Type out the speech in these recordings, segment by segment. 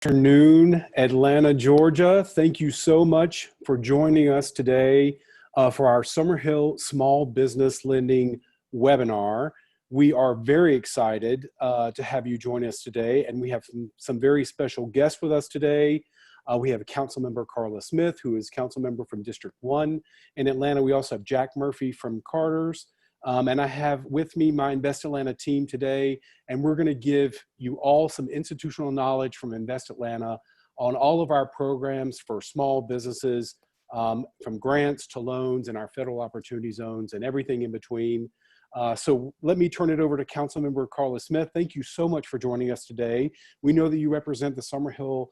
Afternoon, Atlanta, Georgia. Thank you so much for joining us today for our Summerhill Small Business Lending webinar. We are very excited to have you join us today, and we have some very special guests with us today. We have Councilmember Carla Smith, who is council member from District 1 in Atlanta. We also have Jack Murphy from Carter's. And I have with me my Invest Atlanta team today, and we're going to give you all some institutional knowledge from Invest Atlanta on all of our programs for small businesses, from grants to loans and our federal opportunity zones and everything in between. So let me turn it over to Councilmember Carla Smith. Thank you so much for joining us today. We know that you represent the Summerhill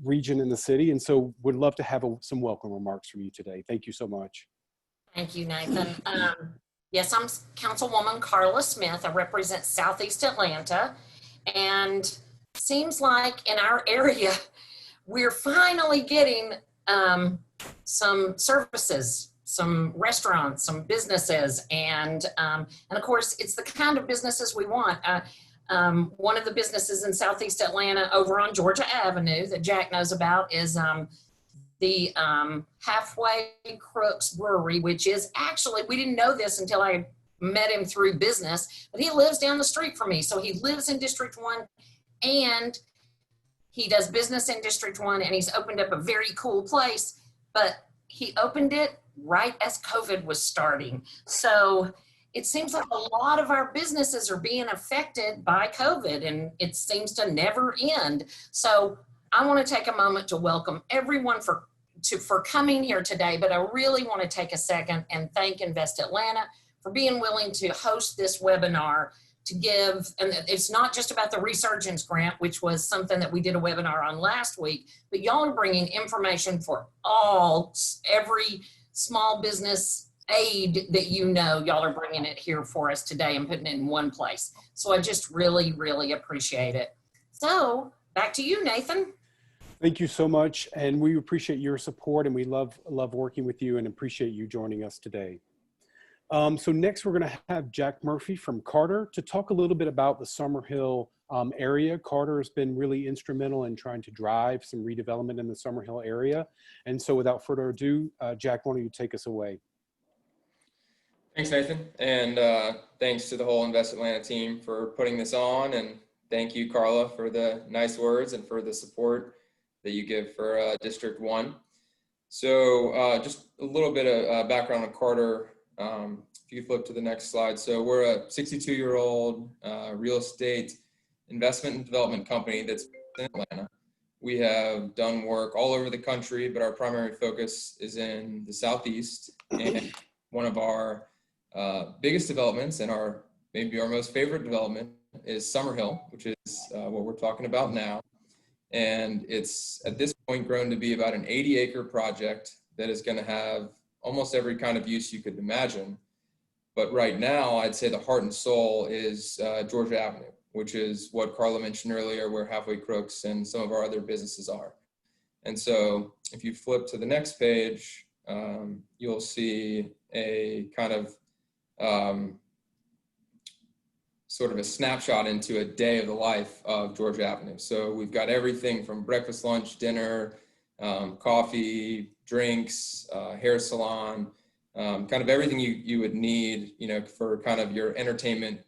region in the city, and so would love to have some welcome remarks from you today. Thank you so much. Thank you, Nathan. Yes, I'm Councilwoman Carla Smith. I represent Southeast Atlanta, and seems like in our area, we're finally getting some services, some restaurants, some businesses, and of course, it's the kind of businesses we want. One of the businesses in Southeast Atlanta over on Georgia Avenue that Jack knows about is the Halfway Crooks Brewery, which is actually, we didn't know this until I met him through business, but he lives down the street from me. So he lives in District 1 and he does business in District 1, and he's opened up a very cool place, but he opened it right as COVID was starting. So it seems like a lot of our businesses are being affected by COVID, and it seems to never end. So I want to take a moment to welcome everyone for coming here today, but I really want to take a second and thank Invest Atlanta for being willing to host this webinar to give, and it's not just about the Resurgence grant, which was something that we did a webinar on last week, but y'all are bringing information for every small business aid that you know, y'all are bringing it here for us today and putting it in one place. So I just really, really appreciate it. So back to you, Nathan. Thank you so much, and we appreciate your support, and we love working with you and appreciate you joining us today. So next we're going to have Jack Murphy from Carter to talk a little bit about the Summerhill area. Carter has been really instrumental in trying to drive some redevelopment in the Summerhill area. And so without further ado, Jack, why don't you take us away? Thanks, Nathan, and thanks to the whole Invest Atlanta team for putting this on, and thank you, Carla, for the nice words and for the support that you give for District 1. So just a little bit of background on Carter. If you flip to the next slide. So we're a 62-year-old real estate investment and development company that's in Atlanta. We have done work all over the country, but our primary focus is in the Southeast. And one of our biggest developments and maybe our most favorite development is Summerhill, which is what we're talking about now. And it's at this point grown to be about an 80-acre project that is going to have almost every kind of use you could imagine. But right now, I'd say the heart and soul is Georgia Avenue, which is what Carla mentioned earlier, where Halfway Crooks and some of our other businesses are. And so if you flip to the next page, you'll see a kind of sort of a snapshot into a day of the life of Georgia Avenue. So we've got everything from breakfast, lunch, dinner, coffee, drinks, hair salon, kind of everything you would need, for kind of your entertainment,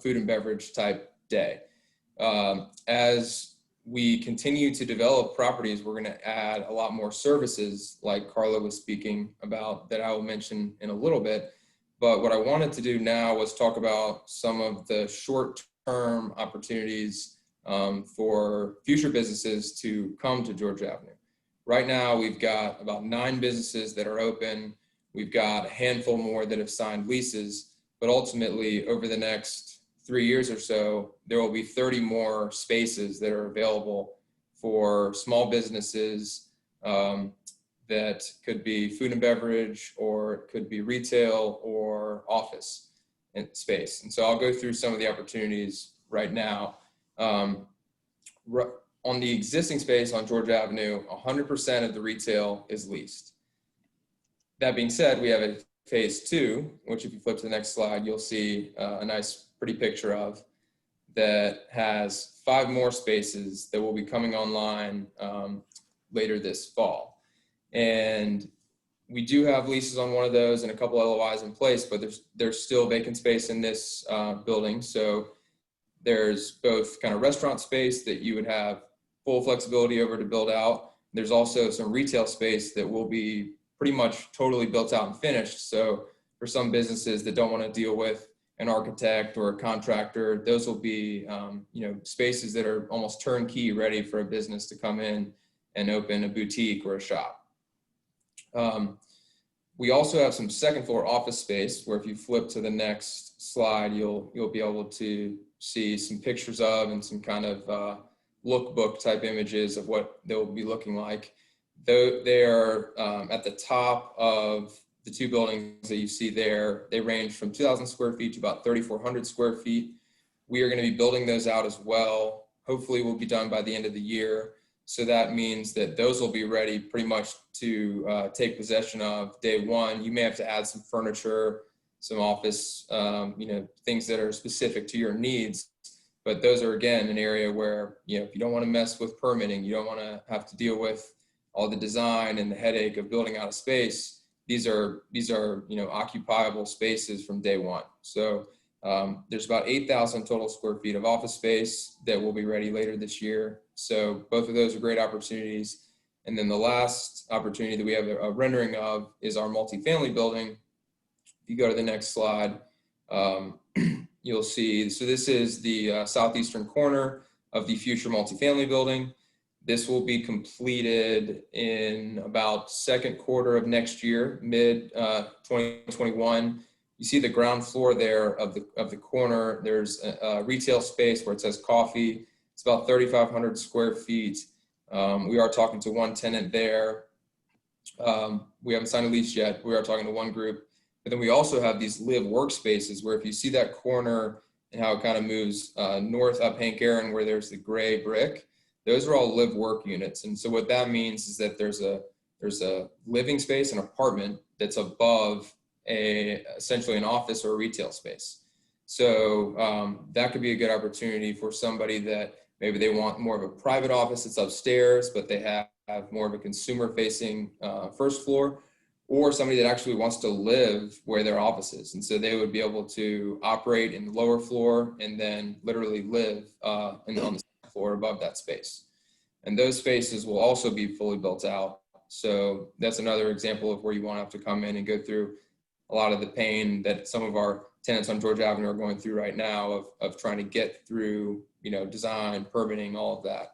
food and beverage type day. As we continue to develop properties, we're going to add a lot more services like Carla was speaking about that I will mention in a little bit. But what I wanted to do now was talk about some of the short-term opportunities for future businesses to come to Georgia Avenue. Right now, we've got about 9 businesses that are open. We've got a handful more that have signed leases, but ultimately over the next 3 years or so, there will be 30 more spaces that are available for small businesses that could be food and beverage, or it could be retail or office space. And so I'll go through some of the opportunities right now. On the existing space on Georgia Avenue, 100% of the retail is leased. That being said, we have a phase 2, which if you flip to the next slide, you'll see a nice, pretty picture of, that has 5 more spaces that will be coming online later this fall. And we do have leases on one of those and a couple LOIs in place, but there's still vacant space in this building. So there's both kind of restaurant space that you would have full flexibility over to build out. There's also some retail space that will be pretty much totally built out and finished. So for some businesses that don't want to deal with an architect or a contractor, those will be spaces that are almost turnkey, ready for a business to come in and open a boutique or a shop. We also have some second floor office space where if you flip to the next slide, you'll be able to see some pictures of and some kind of lookbook type images of what they'll be looking like. They are at the top of the 2 buildings that you see there. They range from 2,000 square feet to about 3,400 square feet. We are going to be building those out as well. Hopefully we'll be done by the end of the year. So that means that those will be ready pretty much to take possession of day one. You may have to add some furniture, some office, things that are specific to your needs. But those are, again, an area where, if you don't want to mess with permitting, you don't want to have to deal with all the design and the headache of building out a space. These are occupiable spaces from day one. So there's about 8,000 total square feet of office space that will be ready later this year. So both of those are great opportunities. And then the last opportunity that we have a rendering of is our multifamily building. If you go to the next slide, you'll see, so this is the southeastern corner of the future multifamily building. This will be completed in about second quarter of next year, mid 2021. You see the ground floor there of the corner. There's a retail space where it says coffee. It's about 3,500 square feet. We are talking to one tenant there. We haven't signed a lease yet. We are talking to one group. But then we also have these live workspaces where if you see that corner and how it kind of moves north up Hank Aaron where there's the gray brick, those are all live work units. And so what that means is that there's a living space, an apartment that's above essentially an office or a retail space. So that could be a good opportunity for somebody that maybe they want more of a private office that's upstairs, but they have more of a consumer facing first floor, or somebody that actually wants to live where their office is. And so they would be able to operate in the lower floor and then literally live on the second floor above that space. And those spaces will also be fully built out. So that's another example of where you won't have to come in and go through a lot of the pain that some of our tenants on Georgia Avenue are going through right now of trying to get through, design, permitting, all of that.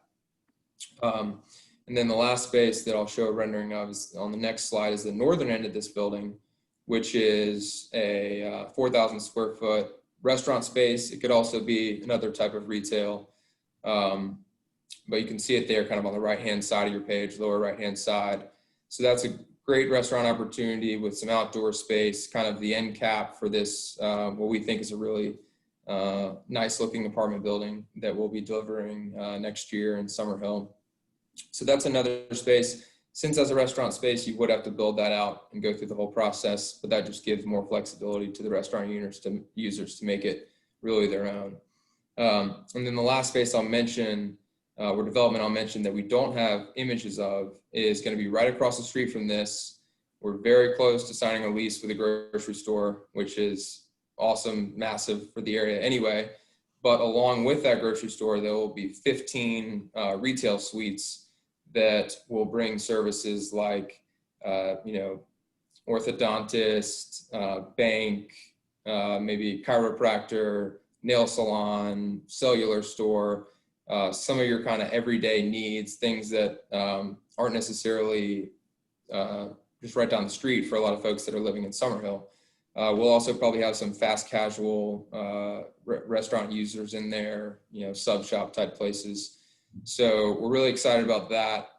And then the last space that I'll show a rendering of is on the next slide is the northern end of this building, which is a 4,000 square foot restaurant space. It could also be another type of retail. But you can see it there kind of on the right-hand side of your page, lower right-hand side. So that's a great restaurant opportunity with some outdoor space, kind of the end cap for this, what we think is a really nice looking apartment building that we'll be delivering next year in Summerhill. So that's another space. Since as a restaurant space, you would have to build that out and go through the whole process, but that just gives more flexibility to the restaurant users to make it really their own. And then the last space I'll mention, or development I'll mention that we don't have images of, is going to be right across the street from this. We're very close to signing a lease with a grocery store, which is awesome, massive for the area anyway. But along with that grocery store, there will be 15 retail suites that will bring services like, orthodontist, bank, maybe chiropractor, nail salon, cellular store, some of your kind of everyday needs, things that aren't necessarily just right down the street for a lot of folks that are living in Summerhill. We'll also probably have some fast casual restaurant users in there, sub shop type places. So we're really excited about that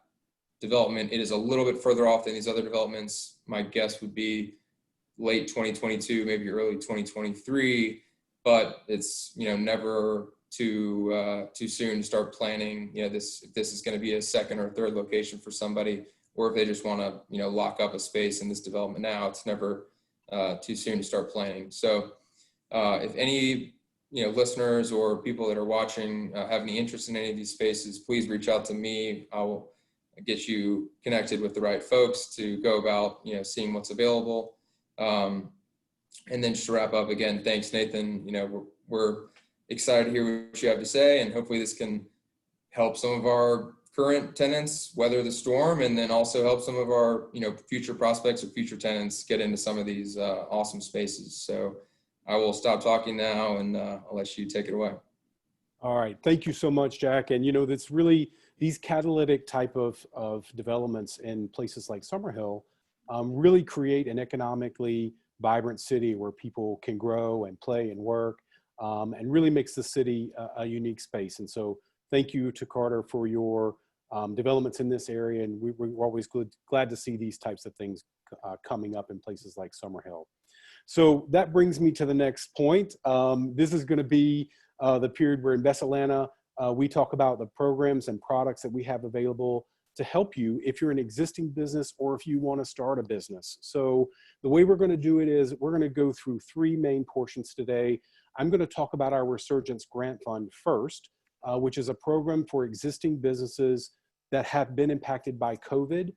development. It is a little bit further off than these other developments. My guess would be late 2022, maybe early 2023, but it's, never too soon to start planning, if this is going to be a second or third location for somebody, or if they just want to, lock up a space in this development now, it's never too soon to start planning. So if any listeners or people that are watching have any interest in any of these spaces, please reach out to me. I will get you connected with the right folks to go about, seeing what's available. And then just to wrap up again, thanks, Nathan. We're excited to hear what you have to say, and hopefully this can help some of our current tenants weather the storm, and then also help some of our, future prospects or future tenants get into some of these awesome spaces. So I will stop talking now, and I'll let you take it away. All right. Thank you so much, Jack. And, that's really these catalytic type of developments in places like Summerhill really create an economically vibrant city where people can grow and play and work, and really makes the city a unique space. And so thank you to Carter for your developments in this area. And we're always glad to see these types of things coming up in places like Summerhill. So that brings me to the next point. This is going to be the period where Invest Atlanta, we talk about the programs and products that we have available to help you if you're an existing business or if you want to start a business. So the way we're going to do it is we're going to go through three main portions today. I'm going to talk about our Resurgence Grant Fund first, which is a program for existing businesses that have been impacted by COVID,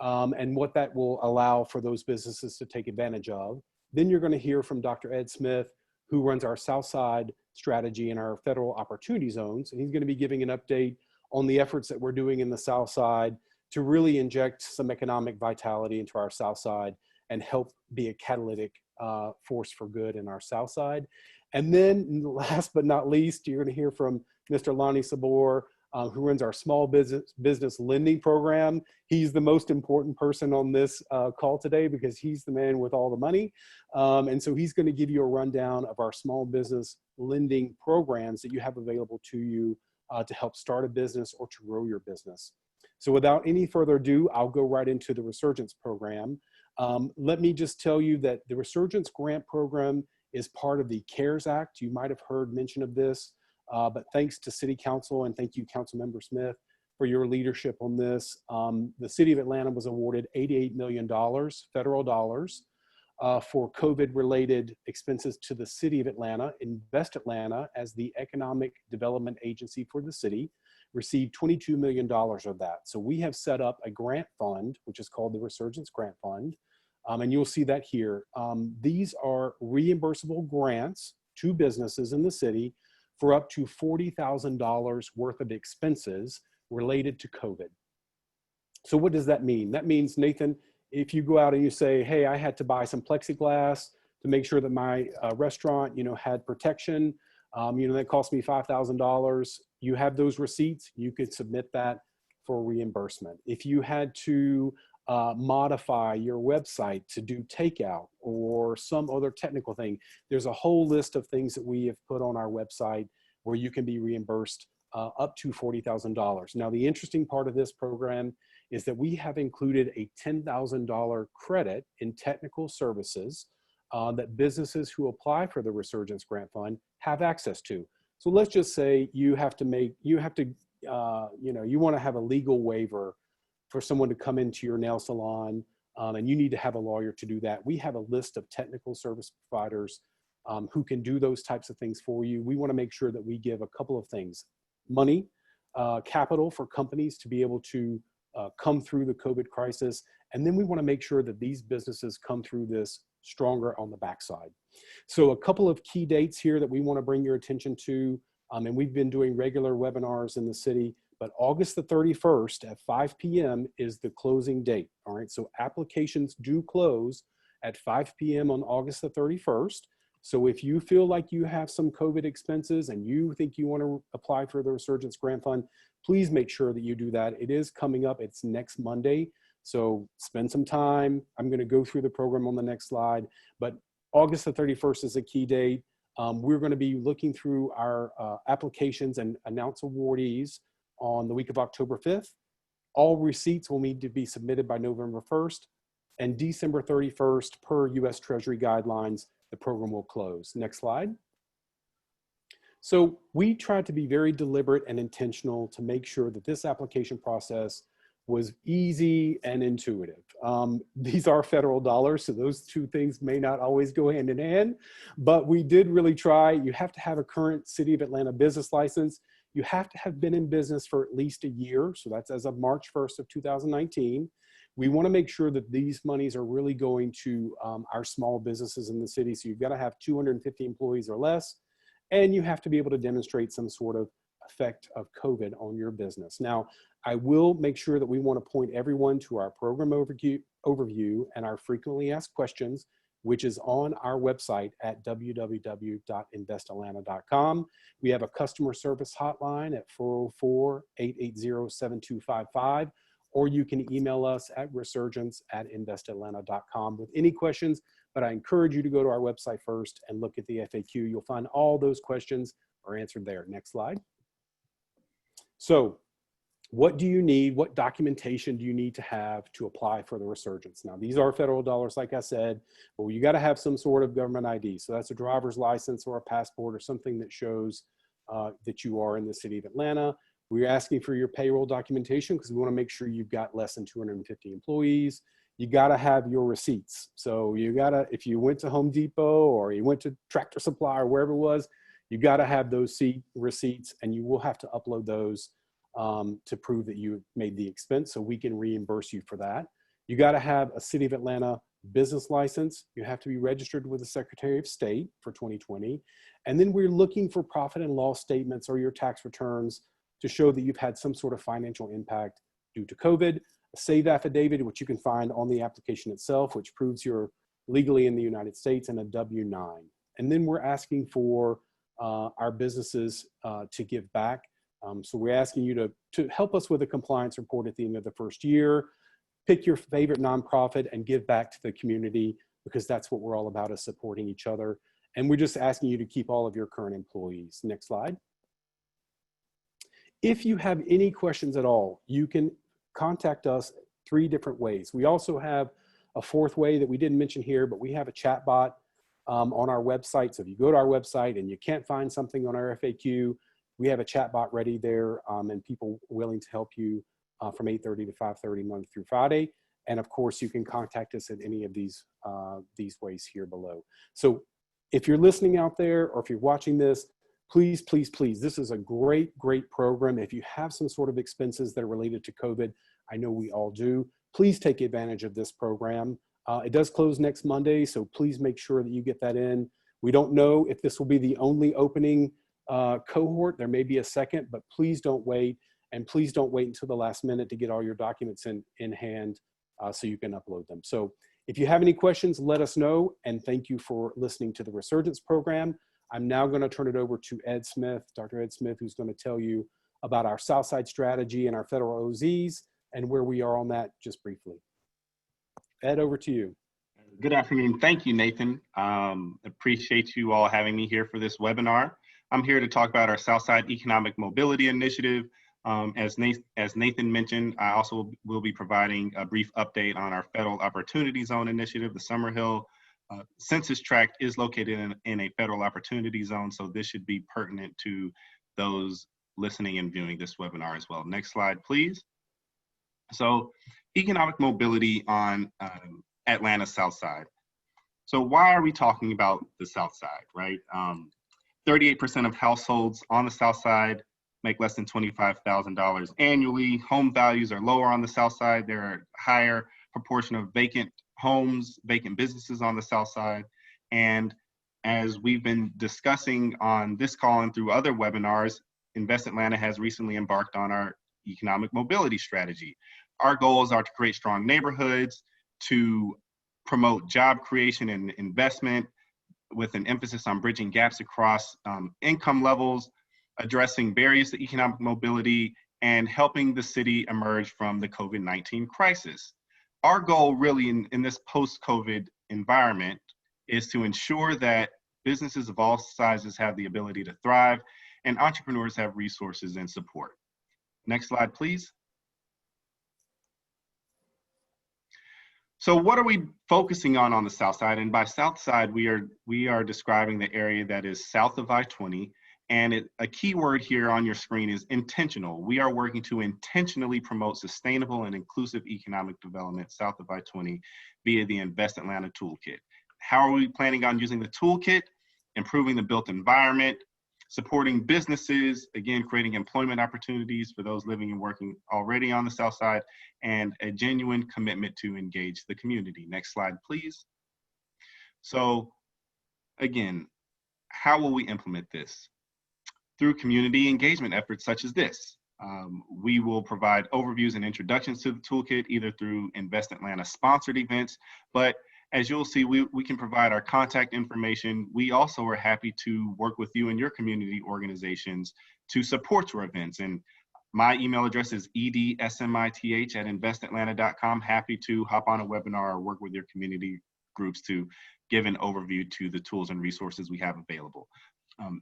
and what that will allow for those businesses to take advantage of. Then you're going to hear from Dr. Ed Smith, who runs our Southside strategy in our federal opportunity zones. And he's going to be giving an update on the efforts that we're doing in the Southside to really inject some economic vitality into our Southside and help be a catalytic force for good in our Southside. And then last but not least, you're going to hear from Mr. Lonnie Sabor, who runs our small business lending program. He's the most important person on this call today because he's the man with all the money. And so he's going to give you a rundown of our small business lending programs that you have available to you to help start a business or to grow your business. So without any further ado, I'll go right into the Resurgence program. Let me just tell you that the Resurgence Grant Program is part of the CARES Act. You might have heard mention of this. But thanks to City Council, and thank you, Councilmember Smith, for your leadership on this. The City of Atlanta was awarded $88 million, federal dollars, for COVID-related expenses to the City of Atlanta. Invest Atlanta, as the economic development agency for the city, received $22 million of that. So we have set up a grant fund, which is called the Resurgence Grant Fund, and you'll see that here. These are reimbursable grants to businesses in the city for up to $40,000 worth of expenses related to COVID. So what does that mean? That means, Nathan, if you go out and you say, hey, I had to buy some plexiglass to make sure that my restaurant, had protection, that cost me $5,000. You have those receipts, you could submit that for reimbursement. If you had to modify your website to do takeout or some other technical thing, there's a whole list of things that we have put on our website where you can be reimbursed up to $40,000. Now, the interesting part of this program is that we have included a $10,000 credit in technical services that businesses who apply for the Resurgence Grant Fund have access to. So let's just say you want to have a legal waiver for someone to come into your nail salon, and you need to have a lawyer to do that. We have a list of technical service providers who can do those types of things for you. We want to make sure that we give a couple of things: money, capital for companies to be able to come through the COVID crisis. And then we want to make sure that these businesses come through this stronger on the backside. So a couple of key dates here that we want to bring your attention to, and we've been doing regular webinars in the city, but August the 31st at 5 p.m. is the closing date. All right, so applications do close at 5 p.m. on August the 31st. So if you feel like you have some COVID expenses and you think you want to apply for the Resurgence Grant Fund, please make sure that you do that. It is coming up. It's next Monday. So spend some time. I'm going to go through the program on the next slide, but August the 31st is a key date. We're going to be looking through our applications and announce awardees on the week of October 5th. All receipts will need to be submitted by November 1st, and December 31st, per U.S. Treasury guidelines, the program will close. Next slide. So we tried to be very deliberate and intentional to make sure that this application process was easy and intuitive. These are federal dollars, so those two things may not always go hand in hand, but we did really try. You have to have a current City of Atlanta business license. You have to have been in business for at least a year, so that's as of March 1st of 2019. We want to make sure that these monies are really going to our small businesses in the city, so you've got to have 250 employees or less, and you have to be able to demonstrate some sort of effect of COVID on your business. Now, I will make sure that we want to point everyone to our program overview and our frequently asked questions, which is on our website at www.investatlanta.com. We have a customer service hotline at 404-880-7255, or you can email us at resurgence@investatlanta.com with any questions, but I encourage you to go to our website first and look at the FAQ. You'll find all those questions are answered there. Next slide. So what do you need? What documentation do you need to have to apply for the Resurgence? Now, these are federal dollars, like I said, but you got to have some sort of government ID. So that's a driver's license or a passport or something that shows that you are in the City of Atlanta. We're asking for your payroll documentation because we want to make sure you've got less than 250 employees. You got to have your receipts. So you got to, if you went to Home Depot or you went to Tractor Supply or wherever it was, you got to have those receipts, and you will have to upload those to prove that you made the expense so we can reimburse you for that. You got to have a City of Atlanta business license. You have to be registered with the Secretary of State for 2020. And then we're looking for profit and loss statements or your tax returns to show that you've had some sort of financial impact due to COVID. A save affidavit, which you can find on the application itself, which proves you're legally in the United States, and a W-9. And then we're asking for our businesses to give back. So we're asking you to help us with a compliance report at the end of the first year. Pick your favorite nonprofit and give back to the community, because that's what we're all about, is supporting each other. And we're just asking you to keep all of your current employees. Next slide. If you have any questions at all, you can contact us 3 different ways. We also have a 4th way that we didn't mention here, but we have a chat bot on our website. So if you go to our website and you can't find something on our FAQ, we have a chat bot ready there, and people willing to help you from 8:30 to 5:30 Monday through Friday. And of course, you can contact us at any of these ways here below. So if you're listening out there, or if you're watching this, please, please, please, this is a great, great program. If you have some sort of expenses that are related to COVID, I know we all do, please take advantage of this program. It does close next Monday, so please make sure that you get that in. We don't know if this will be the only opening cohort. There may be a second, but please don't wait. And please don't wait until the last minute to get all your documents in hand so you can upload them. So if you have any questions, let us know. And thank you for listening to the Resurgence program. I'm now going to turn it over to Ed Smith, Dr. Ed Smith, who's going to tell you about our Southside strategy and our federal OZs and where we are on that just briefly. Ed, over to you. Good afternoon. Thank you, Nathan. Appreciate you all having me here for this webinar. I'm here to talk about our Southside Economic Mobility Initiative. As Nathan mentioned, I also will be providing a brief update on our Federal Opportunity Zone Initiative. The Summerhill Census Tract is located in a Federal Opportunity Zone, so this should be pertinent to those listening and viewing this webinar as well. Next slide, please. So, economic mobility on Atlanta South Side. So why are we talking about the South Side, right? 38% of households on the South Side make less than $25,000 annually. Home values are lower on the South Side. There are a higher proportion of vacant homes, vacant businesses on the South Side. And as we've been discussing on this call and through other webinars, Invest Atlanta has recently embarked on our economic mobility strategy. Our goals are to create strong neighborhoods, to promote job creation and investment with an emphasis on bridging gaps across income levels, addressing barriers to economic mobility, and helping the city emerge from the COVID-19 crisis. Our goal really in this post-COVID environment is to ensure that businesses of all sizes have the ability to thrive and entrepreneurs have resources and support. Next slide, please. So what are we focusing on the South Side? And by South Side, we are describing the area that is south of I-20 And a key word here on your screen is intentional. We are working to intentionally promote sustainable and inclusive economic development south of I-20 via the Invest Atlanta Toolkit. How are we planning on using the toolkit? Improving the built environment, supporting businesses, again, creating employment opportunities for those living and working already on the South Side, and a genuine commitment to engage the community. Next slide, please. So again, how will we implement this? Through community engagement efforts such as this. We will provide overviews and introductions to the toolkit, either through Invest Atlanta sponsored events, but as you'll see, we can provide our contact information. We also are happy to work with you and your community organizations to support your events. And my email address is edsmith@investatlanta.com. Happy to hop on a webinar or work with your community groups to give an overview to the tools and resources we have available.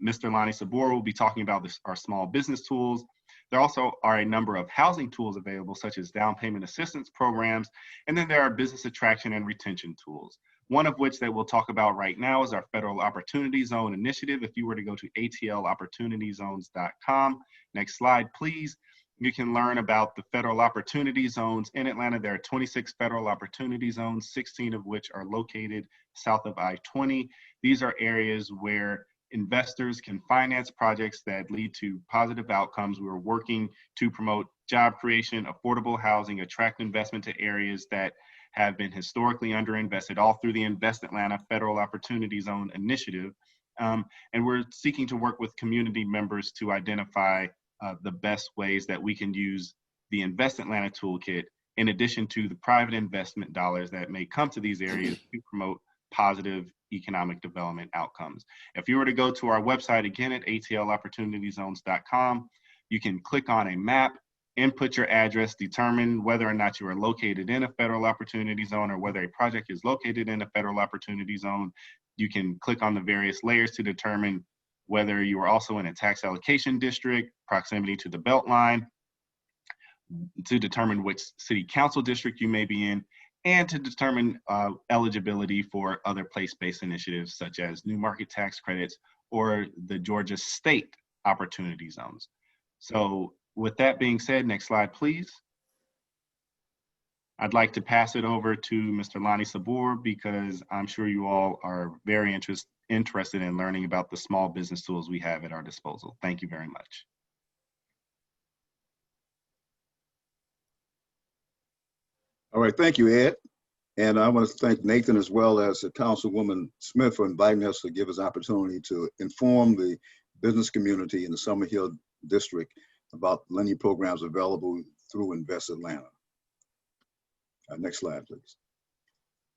Mr. Lonnie Sabor will be talking about our small business tools. There also are a number of housing tools available, such as down payment assistance programs, and then there are business attraction and retention tools. One of which that we'll talk about right now is our Federal Opportunity Zone initiative. If you were to go to atlopportunityzones.com, next slide, please, you can learn about the federal opportunity zones in Atlanta. There are 26 federal opportunity zones, 16 of which are located south of I-20. These are areas where investors can finance projects that lead to positive outcomes. We're working to promote job creation, affordable housing, attract investment to areas that have been historically underinvested, all through the Invest Atlanta Federal Opportunity Zone initiative. And we're seeking to work with community members to identify the best ways that we can use the Invest Atlanta Toolkit, in addition to the private investment dollars that may come to these areas to promote positive economic development outcomes. If you were to go to our website again at atlopportunityzones.com, you can click on a map, input your address, determine whether or not you are located in a federal opportunity zone or whether a project is located in a federal opportunity zone. You can click on the various layers to determine whether you are also in a tax allocation district, proximity to the Beltline, to determine which city council district you may be in, and to determine eligibility for other place-based initiatives such as new market tax credits or the Georgia state opportunity zones. So with that being said, next slide, please. I'd like to pass it over to Mr. Lonnie Sabor because I'm sure you all are very interested in learning about the small business tools we have at our disposal. Thank you very much. All right, thank you, Ed. And I want to thank Nathan as well as Councilwoman Smith for inviting us to give us opportunity to inform the business community in the Summerhill district about lending programs available through Invest Atlanta. Next slide, please.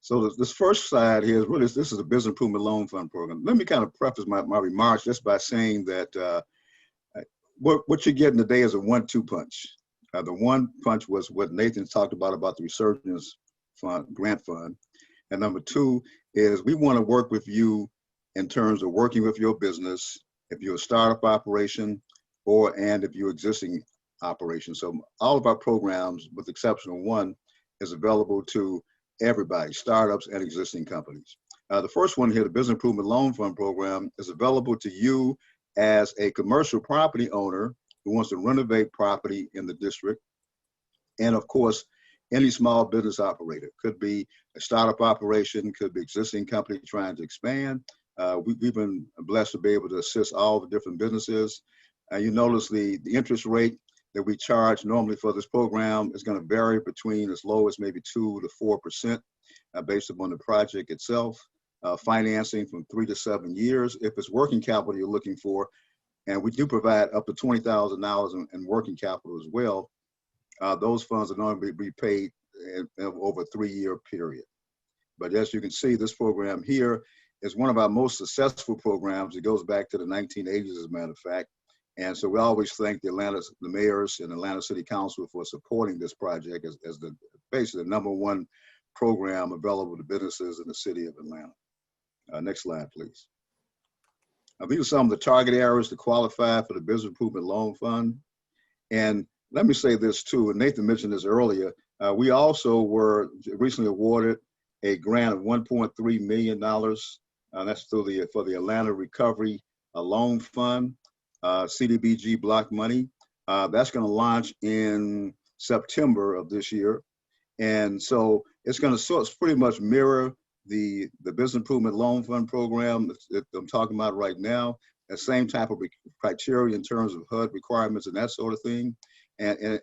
So this first slide here is really, this is a business improvement loan fund program. Let me kind of preface my remarks just by saying that what you're getting today is a 1-2 punch. The one punch was what Nathan talked about the Resurgence fund, grant fund. And number 2 is we want to work with you in terms of working with your business, if you're a startup operation and if you're existing operation. So all of our programs, with the exception of one, is available to everybody, startups and existing companies. The first one here, the Business Improvement Loan Fund Program, is available to you as a commercial property owner who wants to renovate property in the district. And of course, any small business operator. Could be a startup operation, could be existing company trying to expand. We've been blessed to be able to assist all the different businesses. You notice the interest rate that we charge normally for this program is going to vary between as low as maybe 2 to 4% based upon the project itself. Financing from 3 to 7 years if it's working capital you're looking for. And we do provide up to $20,000 in working capital as well. Those funds are normally repaid over a 3-year period. But as you can see, this program here is one of our most successful programs. It goes back to the 1980s, as a matter of fact. And so we always thank the mayors and Atlanta City Council for supporting this project as basically the #1 program available to businesses in the city of Atlanta. Next slide, please. These are some of the target areas to qualify for the Business Improvement Loan Fund. And let me say this too, and Nathan mentioned this earlier, we also were recently awarded a grant of $1.3 million. That's for the Atlanta Recovery Loan Fund. CDBG block money. That's going to launch in September of this year. And so it's going to pretty much mirror the Business Improvement Loan Fund program that I'm talking about right now. The same type of criteria in terms of HUD requirements and that sort of thing. And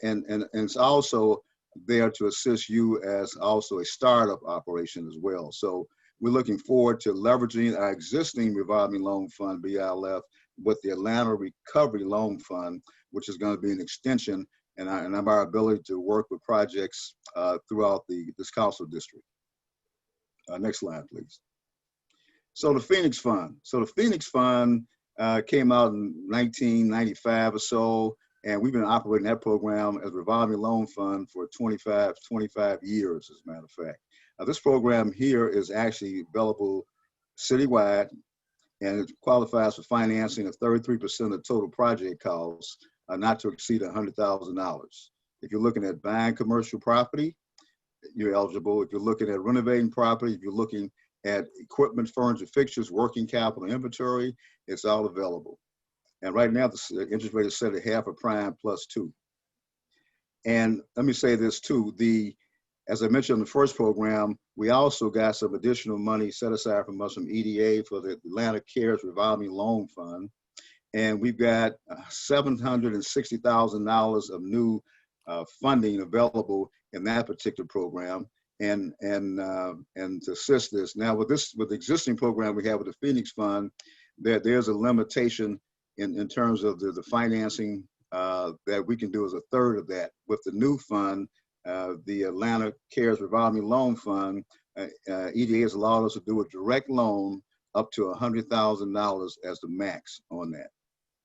it's also there to assist you as also a startup operation as well. So we're looking forward to leveraging our existing revolving loan fund, BILF, with the Atlanta Recovery Loan Fund, which is going to be an extension and our ability to work with projects throughout this council district. Next slide, please. So the Phoenix Fund. So the Phoenix Fund came out in 1995 or so, and we've been operating that program as a revolving loan fund for 25 years, as a matter of fact. This program here is actually available citywide, and it qualifies for financing of 33% of total project costs, not to exceed $100,000. If you're looking at buying commercial property, you're eligible. If you're looking at renovating property, if you're looking at equipment, furniture, fixtures, working capital, inventory, it's all available. And right now, the interest rate is set at half of prime +2. And let me say this too, as I mentioned in the first program, we also got some additional money set aside from us from EDA for the Atlanta Cares Revolving Loan Fund. And we've got $760,000 of new funding available in that particular program, and to assist this. Now with the existing program we have with the Phoenix Fund, there's a limitation in terms of the financing that we can do as a third of that. With the new fund, the Atlanta Cares Revolving Loan Fund, EDA has allowed us to do a direct loan up to $100,000 as the max on that.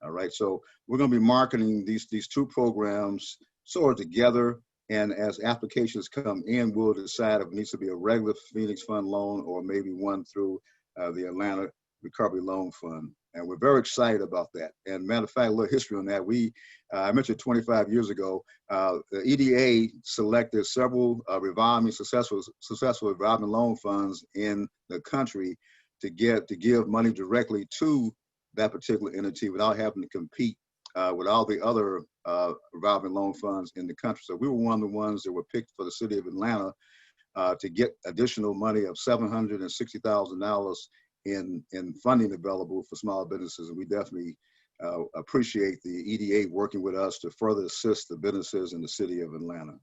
All right, so we're going to be marketing these two programs sort of together, and as applications come in, we'll decide if it needs to be a regular Phoenix Fund loan or maybe one through the Atlanta Recovery Loan Fund. And we're very excited about that. And matter of fact, a little history on that. I mentioned 25 years ago, the EDA selected several successful revolving loan funds in the country to give money directly to that particular entity without having to compete with all the other revolving loan funds in the country. So we were one of the ones that were picked for the city of Atlanta to get additional money of $760,000 in funding available for small businesses. And we definitely appreciate the EDA working with us to further assist the businesses in the city of Atlanta.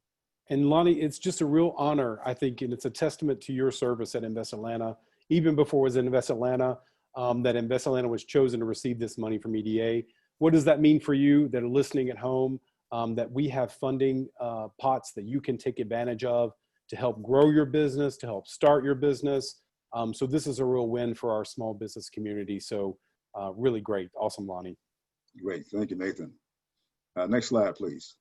And Lonnie, it's just a real honor, I think, and it's a testament to your service at Invest Atlanta. Even before it was in Invest Atlanta, that Invest Atlanta was chosen to receive this money from EDA. What does that mean for you that are listening at home, that we have funding pots that you can take advantage of to help grow your business, to help start your business? So this is a real win for our small business community. So really great. Awesome, Lonnie. Great. Thank you, Nathan. Next slide, please.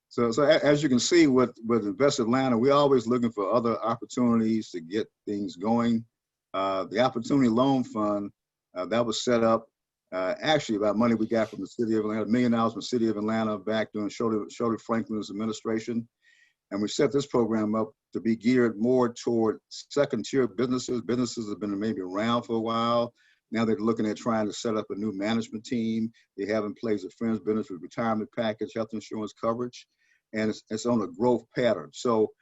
So as you can see with Invest Atlanta, we're always looking for other opportunities to get things going. The Opportunity Loan Fund, that was set up actually about money we got from the city of Atlanta, $1 million from the city of Atlanta back during Shirley Franklin's administration. And we set this program up to be geared more toward second-tier businesses. Businesses have been maybe around for a while. Now they're looking at trying to set up a new management team. They have in place a Friends Business with retirement package, health insurance coverage, and it's on a growth pattern. So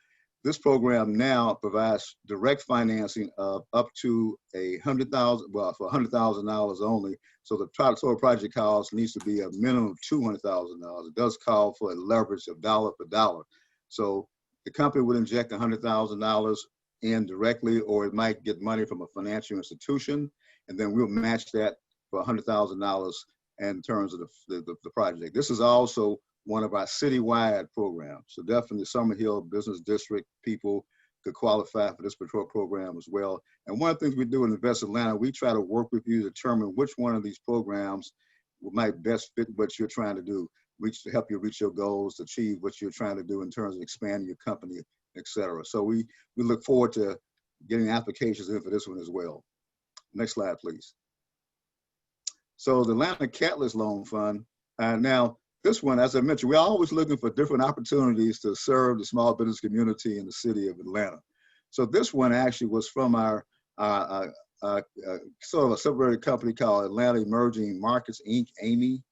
this program now provides direct financing of up to $100,000, well, for $100,000 only. So the total project cost needs to be a minimum of $200,000. It does call for a leverage of dollar for dollar. So the company would inject $100,000 in directly, or it might get money from a financial institution, and then we'll match that for $100,000 in terms of the project. This is also one of our citywide programs. So definitely Summerhill Business District people could qualify for this program as well. And one of the things we do in Invest Atlanta, we try to work with you to determine which one of these programs might best fit what you're trying to do, to help you reach your goals, achieve what you're trying to do in terms of expanding your company, et cetera. So we look forward to getting applications in for this one as well. Next slide, please. So the Atlanta Catalyst Loan Fund, now this one, as I mentioned, we're always looking for different opportunities to serve the small business community in the city of Atlanta. So this one actually was from our sort of a separated company called Atlanta Emerging Markets, Inc., AMI,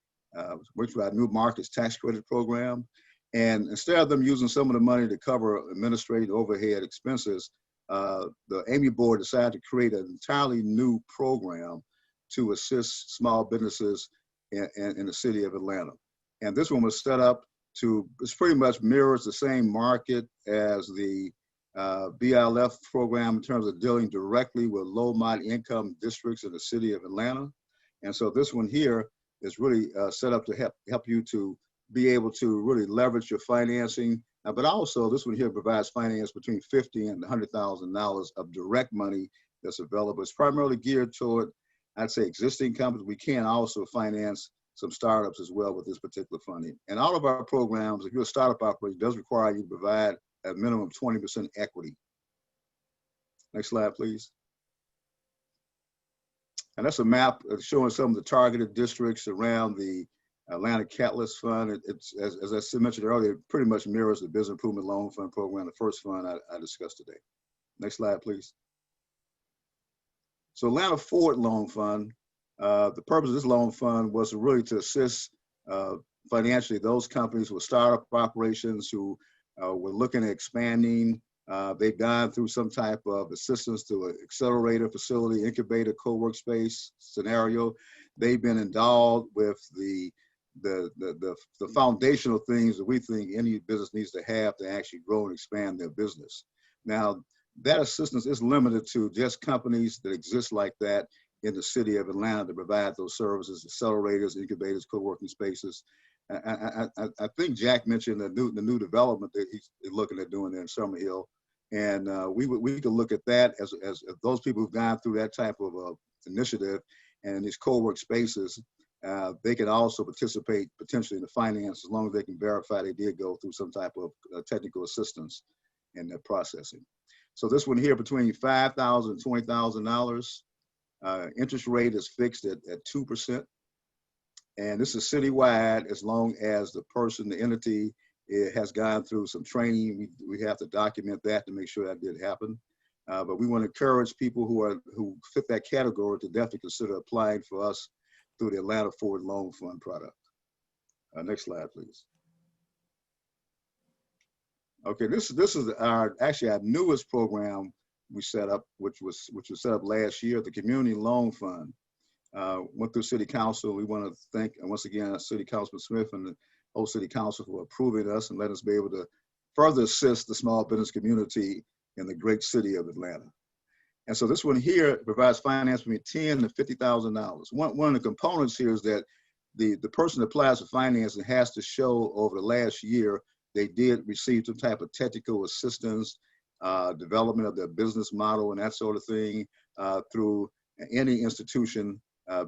which was our new markets tax credit program. And instead of them using some of the money to cover administrative overhead expenses, the AMI board decided to create an entirely new program to assist small businesses in the city of Atlanta. And this one was set up it's pretty much mirrors the same market as the BLF program in terms of dealing directly with low moderate income districts in the city of Atlanta. And so this one here is really set up to help you to be able to really leverage your financing. But also this one here provides finance between $50,000 and $100,000 of direct money that's available. It's primarily geared toward, I'd say, existing companies. We can also finance some startups as well with this particular funding. And all of our programs, if you're a startup operator, does require you to provide a minimum 20% equity. Next slide, please. And that's a map showing some of the targeted districts around the Atlanta Catalyst Fund. It's, as I mentioned earlier, it pretty much mirrors the Business Improvement Loan Fund program, the first fund I discussed today. Next slide, please. So Atlanta Forward Loan Fund, the purpose of this loan fund was really to assist financially those companies with startup operations who were looking at expanding. They've gone through some type of assistance to an accelerator facility, incubator, co-work space scenario. They've been endowed with the foundational things that we think any business needs to have to actually grow and expand their business. Now, that assistance is limited to just companies that exist like that in the city of Atlanta to provide those services, accelerators, incubators, co-working spaces. I think Jack mentioned the new development that he's looking at doing there in Summerhill. And we could look at that as those people who've gone through that type of initiative and these co-work spaces, they can also participate potentially in the finance as long as they can verify they did go through some type of technical assistance in their processing. So this one here between $5,000 and $20,000. Interest rate is fixed at 2%. And this is citywide as long as the person, the entity, has gone through some training. We have to document that to make sure that did happen. But we want to encourage people who fit that category to definitely consider applying for us through the Atlanta Forward Loan Fund product. Next slide, please. Okay, this is our newest program we set up, which was set up last year, the Community Loan Fund. Went through City Council. We want to thank, once again, City Councilman Smith and the whole City Council for approving us and letting us be able to further assist the small business community in the great city of Atlanta. And so this one here provides finance between $10,000 to $50,000. One of the components here is that the person that applies for financing has to show over the last year they did receive some type of technical assistance, development of their business model and that sort of thing through any institution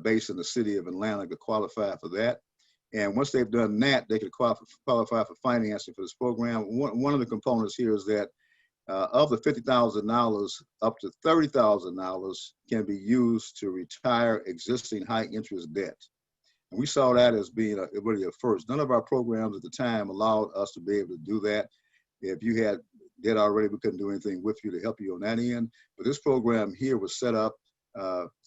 based in the city of Atlanta to qualify for that. And once they've done that, they could qualify for financing for this program. One of the components here is that of the $50,000, up to $30,000 can be used to retire existing high interest debt. And we saw that as being really a first. None of our programs at the time allowed us to be able to do that. If you had debt already, we couldn't do anything with you to help you on that end. But this program here was set up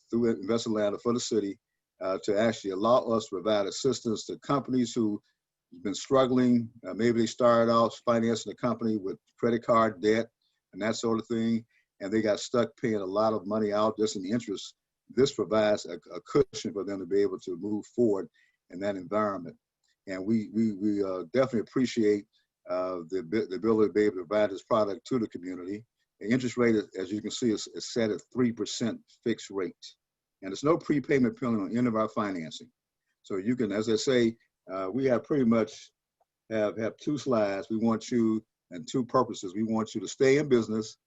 through Invest Atlanta for the city to actually allow us to provide assistance to companies who have been struggling. Maybe they started out financing a company with credit card debt and that sort of thing, and they got stuck paying a lot of money out just in the interest. This provides a cushion for them to be able to move forward in that environment. And we definitely appreciate the ability to be able to provide this product to the community. The interest rate, as you can see, is set at 3% fixed rate. And there's no prepayment penalty on any of our financing. So you can, as I say, we have pretty much have two slides. We want you, and two purposes. We want you to stay in business,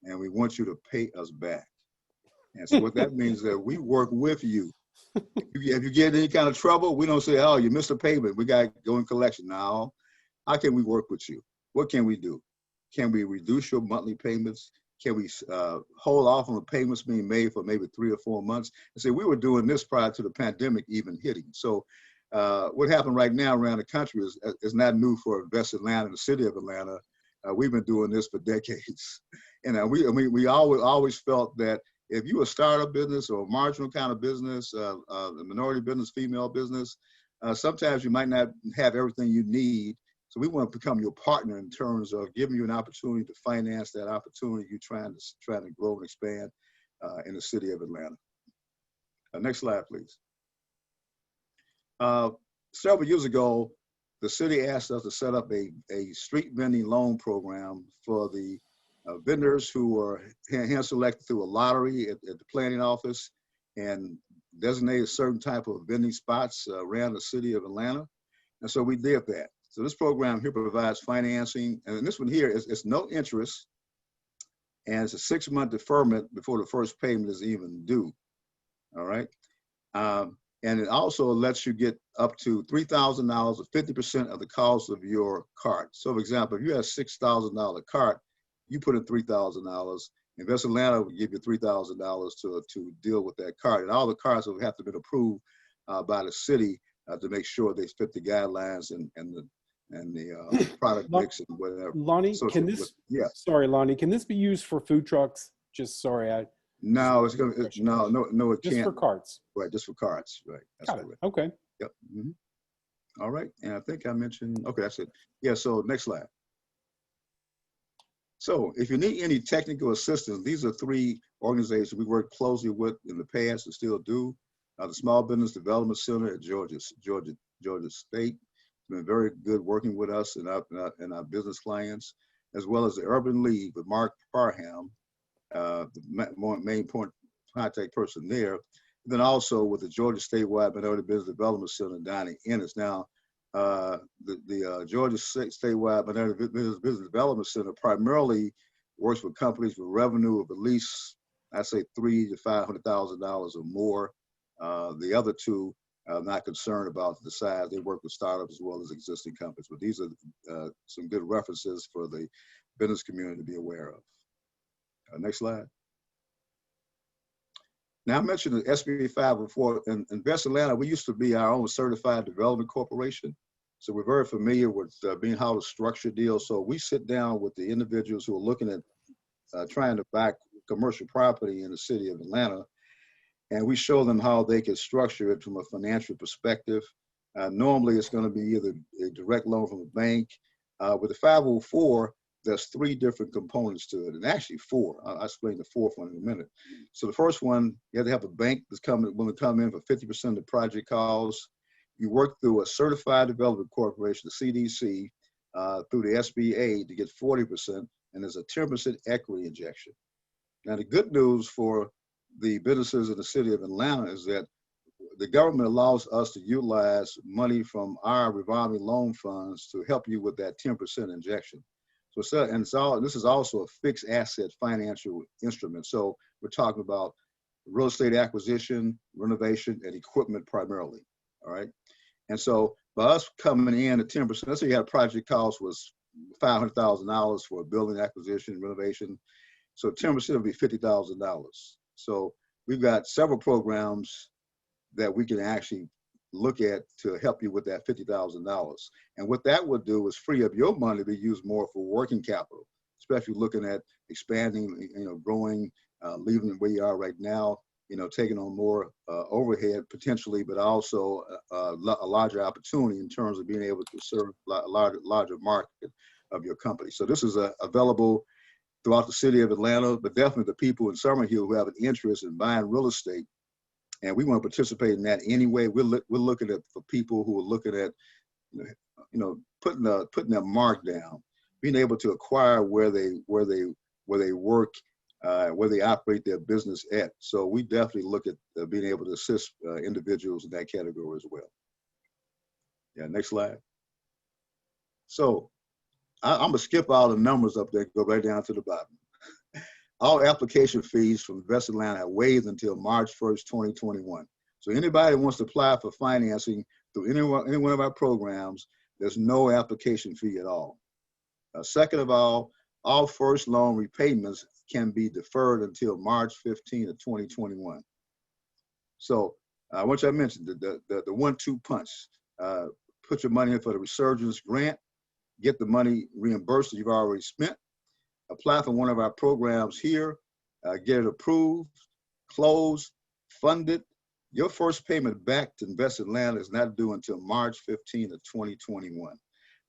and we want you to pay us back. And so what that means is that we work with you. If you get in any kind of trouble, we don't say, oh, you missed a payment, we got to go in collection. Now, how can we work with you? What can we do? Can we reduce your monthly payments? Can we hold off on the payments being made for maybe 3 or 4 months? And say, we were doing this prior to the pandemic even hitting. So what happened right now around the country is not new for Invest Atlanta and the city of Atlanta. We've been doing this for decades. And we always felt that if you're a startup business or a marginal kind of business, a minority business, female business, sometimes you might not have everything you need. So we want to become your partner in terms of giving you an opportunity to finance that opportunity you're trying to grow and expand in the city of Atlanta. Next slide, please. Several years ago, the city asked us to set up a street vending loan program for the vendors who were hand selected through a lottery at the planning office and designated certain type of vending spots around the city of Atlanta. And so we did that. So this program here provides financing, and this one here is no interest, and it's a 6-month deferment before the first payment is even due. All right. And it also lets you get up to $3,000 or 50% of the cost of your cart. So for example, if you have a $6,000 cart, you put in $3,000. Invest Atlanta will give you $3,000 to deal with that cart. And all the carts will have to be approved by the city to make sure they fit the guidelines and the product mix and whatever. Lonnie, So can this, yeah. sorry, Lonnie, can this be used for food trucks? Just sorry, No, it's gonna, no, it just can't. for carts. Right, just for carts, right. That's Got it. correct. Okay. Yep. All right, and I think I mentioned, okay, that's it. Yeah, so next slide. So if you need any technical assistance, these are 3 organizations we worked closely with in the past and still do. The Small Business Development Center at Georgia State. It's been very good working with us and our business clients, as well as the Urban League with Mark Parham, the main point contact person there. And then also with the Georgia Statewide Minority Business Development Center down in Ennis. Now, the Georgia Statewide Minority Business Development Center primarily works with companies with revenue of at least, I'd say, $300,000 to $500,000 or more. The other 2 are not concerned about the size. They work with startups as well as existing companies. But these are some good references for the business community to be aware of. Next slide. Now I mentioned the SB 504. In Invest Atlanta, we used to be our own certified development corporation. So we're very familiar with being how to structure deals. So we sit down with the individuals who are looking at trying to buy commercial property in the city of Atlanta, and we show them how they can structure it from a financial perspective. Normally, it's going to be either a direct loan from a bank. With the 504, there's 3 different components to it, and actually 4. I'll explain the 4th one in a minute. So the first one, you have to have a bank that's willing to come in for 50% of the project costs. You work through a certified development corporation, the CDC, through the SBA to get 40%, and there's a 10% equity injection. Now the good news for the businesses in the city of Atlanta is that the government allows us to utilize money from our revolving loan funds to help you with that 10% injection. So this is also a fixed asset financial instrument. So we're talking about real estate acquisition, renovation, and equipment primarily. All right. And so by us coming in at 10%, let's say you had a project cost was $500,000 for a building acquisition, renovation. So 10% would be $50,000. So we've got several programs that we can actually look at to help you with that $50,000. And what that would do is free up your money to be used more for working capital, especially looking at expanding, growing, leaving where you are right now, taking on more overhead potentially, but also a larger opportunity in terms of being able to serve a larger market of your company. So this is available throughout the city of Atlanta, but definitely the people in Summerhill who have an interest in buying real estate, and we want to participate in that anyway. We're looking at for people who are looking at, putting their mark down, being able to acquire where they work, where they operate their business at. So we definitely look at being able to assist individuals in that category as well. Yeah, next slide. So I'm gonna skip all the numbers up there, go right down to the bottom. All application fees from Invest Atlanta are waived until March 1st, 2021. So anybody who wants to apply for financing through any one of our programs, there's no application fee at all. Second of all first loan repayments can be deferred until March 15th of 2021. So which I mentioned, the 1-2 punch. Put your money in for the Resurgence grant, get the money reimbursed that you've already spent, apply for one of our programs here, get it approved, closed, funded. Your first payment back to Invested Land is not due until March 15 of 2021.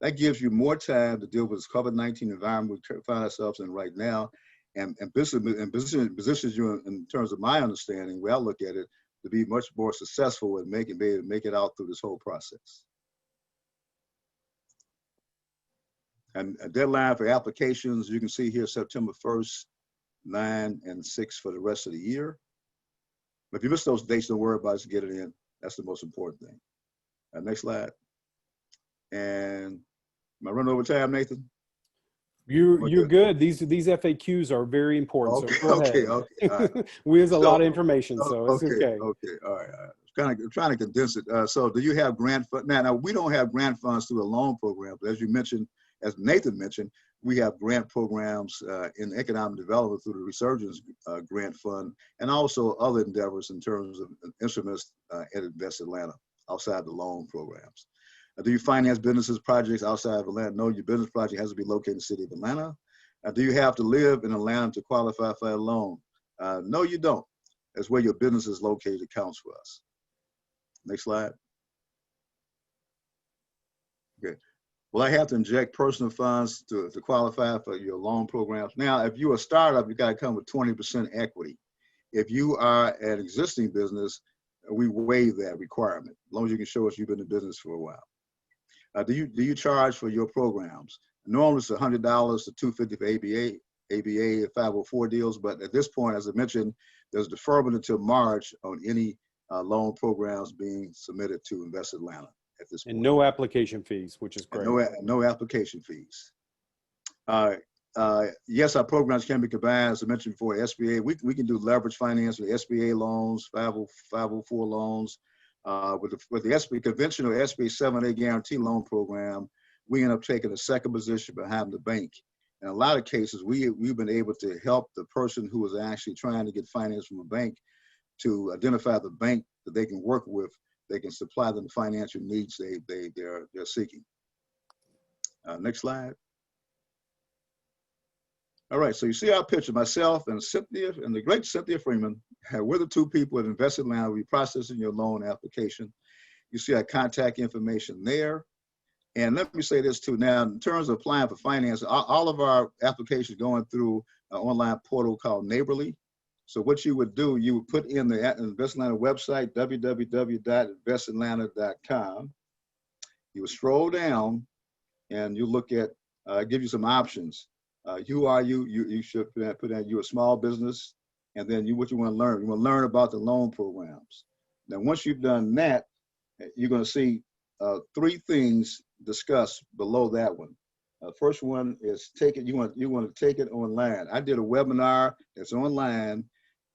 That gives you more time to deal with this COVID-19 environment we find ourselves in right now, and positions you in terms of my understanding, where I look at it, to be much more successful and be able to make it out through this whole process. And a deadline for applications, you can see here, September 1st, 9 and 6 for the rest of the year. But if you miss those dates, don't worry about it, just get it in. That's the most important thing. Next slide. And am I running over time, Nathan? You're good. These FAQs are very important. Okay, so go ahead. okay. All right. We have a So, lot of information, so it's okay. okay. Okay, all right. Trying to condense it. So do you have grant fund? Now, we don't have grant funds through the loan program, but as you mentioned, as Nathan mentioned, we have grant programs in economic development through the Resurgence Grant Fund, and also other endeavors in terms of instruments at Invest Atlanta outside the loan programs. Do you finance businesses projects outside of Atlanta? No, your business project has to be located in the city of Atlanta. Do you have to live in Atlanta to qualify for a loan? No, you don't. That's where your business is located, it counts for us. Next slide. Okay. Well, I have to inject personal funds to qualify for your loan programs. Now, if you're a startup, you got to come with 20% equity. If you are an existing business, we waive that requirement, as long as you can show us you've been in business for a while. Do you charge for your programs? Normally it's $100 to $250 for ABA, 504 deals, but at this point, as I mentioned, there's deferment until March on any loan programs being submitted to Invest Atlanta at this point. And no application fees, which is great. No application fees. Yes, our programs can be combined, as I mentioned before, SBA. We can do leverage finance with SBA loans, 504 loans. With the SBA conventional SBA 7A guarantee loan program, we end up taking a second position behind the bank. In a lot of cases, we've been able to help the person who is actually trying to get finance from a bank to identify the bank that they can work with. They can supply them the financial needs they're seeking. Next slide. All right, so you see our picture, myself and Cynthia, and the great Cynthia Freeman. We're the two people at Invest Atlanta. We're processing your loan application. You see our contact information there. And let me say this too. Now, in terms of applying for finance, all of our applications going through an online portal called Neighborly. So what you would do, you would put in the Invest Atlanta website, www.investatlanta.com. You would scroll down and you look at, give you some options. Who are you? You should put in you're a small business, and then what you want to learn. You want to learn about the loan programs. Now, once you've done that, you're going to see 3 things discussed below that one. First one is take it. You want to take it online. I did a webinar that's online.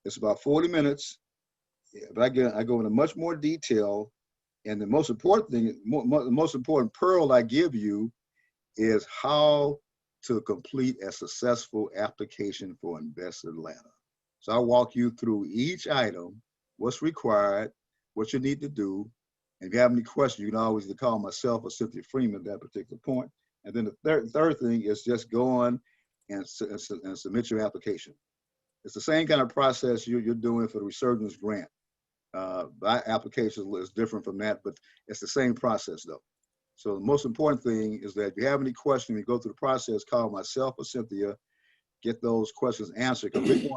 It's about 40 minutes, but I go into much more detail. And the most important thing, the most important pearl I give you is how to complete a successful application for Invest Atlanta. So I'll walk you through each item, what's required, what you need to do. And if you have any questions, you can always call myself or Cynthia Freeman at that particular point. And then the third thing is just go on and submit your application. It's the same kind of process you're doing for the Resurgence grant. My application is different from that, but it's the same process though. So the most important thing is that if you have any questions, you go through the process, call myself or Cynthia, get those questions answered. Because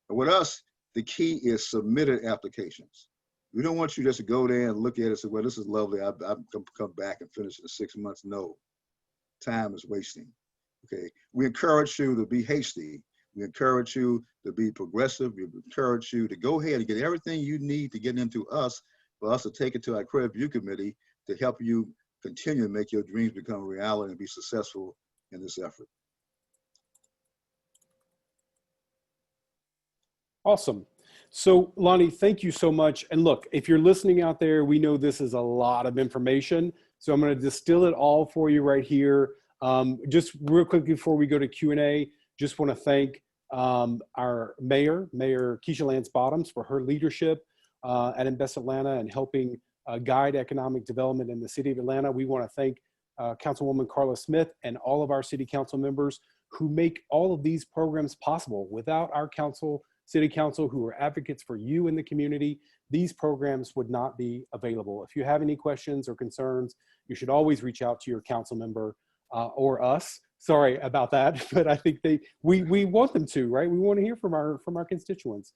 with us, the key is submitted applications. We don't want you just to go there and look at it and say, well, this is lovely. I'm going to come back and finish in 6 months. No, time is wasting. Okay. We encourage you to be hasty. We encourage you to be progressive. We encourage you to go ahead and get everything you need to get into us, for us to take it to our credit review committee to help you continue to make your dreams become a reality and be successful in this effort. Awesome. So Lonnie, thank you so much. And look, if you're listening out there, we know this is a lot of information. So I'm going to distill it all for you right here. Just real quickly before we go to Q&A, just want to thank our Mayor Keisha Lance Bottoms, for her leadership at Invest Atlanta and helping guide economic development in the city of Atlanta. We want to thank Councilwoman Carla Smith and all of our city council members who make all of these programs possible. Without our council, city council who are advocates for you in the community, these programs would not be available. If you have any questions or concerns, you should always reach out to your council member or us. Sorry about that, but I think we want them to, right? We want to hear from our constituents.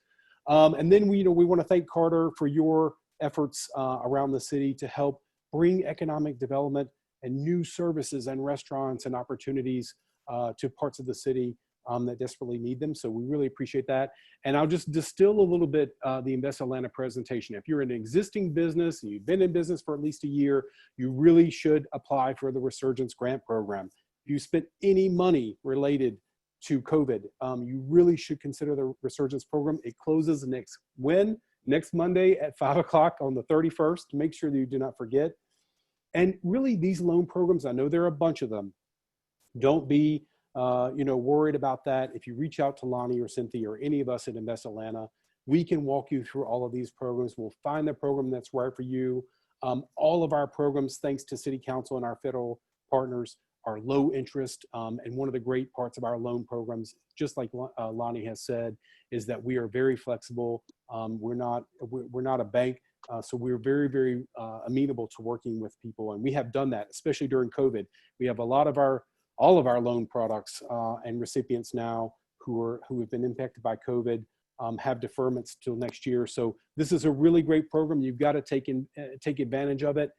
And then we want to thank Carter for your efforts around the city to help bring economic development and new services and restaurants and opportunities to parts of the city that desperately need them. So we really appreciate that. And I'll just distill a little bit the Invest Atlanta presentation. If you're an existing business and you've been in business for at least a year, you really should apply for the Resurgence grant program. If you spent any money related to COVID, you really should consider the Resurgence program. It closes next Monday at 5 o'clock on the 31st. Make sure that you do not forget. And really, these loan programs, I know there are a bunch of them. Don't be worried about that. If you reach out to Lonnie or Cynthia or any of us at Invest Atlanta, we can walk you through all of these programs. We'll find the program that's right for you. All of our programs, thanks to City Council and our federal partners, are low interest. And one of the great parts of our loan programs, just like Lonnie has said, is that we are very flexible. We're not a bank. So we're very, very amenable to working with people. And we have done that, especially during COVID. We have all of our loan products and recipients now who have been impacted by COVID have deferments till next year. So this is a really great program. You've got to take advantage of it.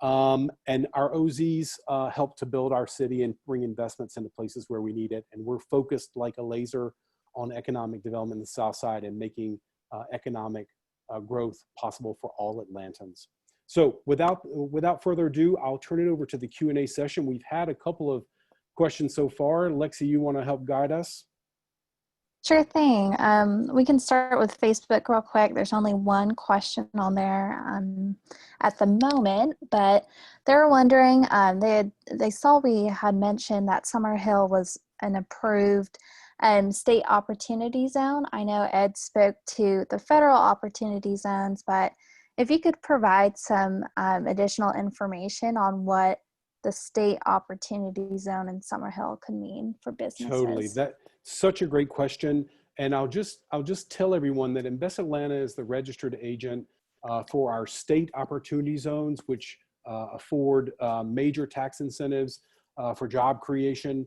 And our OZs help to build our city and bring investments into places where we need it. And we're focused like a laser on economic development in the South Side and making economic growth possible for all Atlantans. So without further ado, I'll turn it over to the Q&A session. We've had a couple of questions so far. Lexi, you want to help guide us? Sure thing. We can start with Facebook real quick. There's only one question on there at the moment, but they're wondering, they saw we had mentioned that Summerhill was an approved state opportunity zone. I know Ed spoke to the federal opportunity zones, but if you could provide some additional information on what the state opportunity zone in Summerhill could mean for businesses. Totally. That's such a great question. And I'll just tell everyone that Invest Atlanta is the registered agent for our state opportunity zones, which afford major tax incentives for job creation,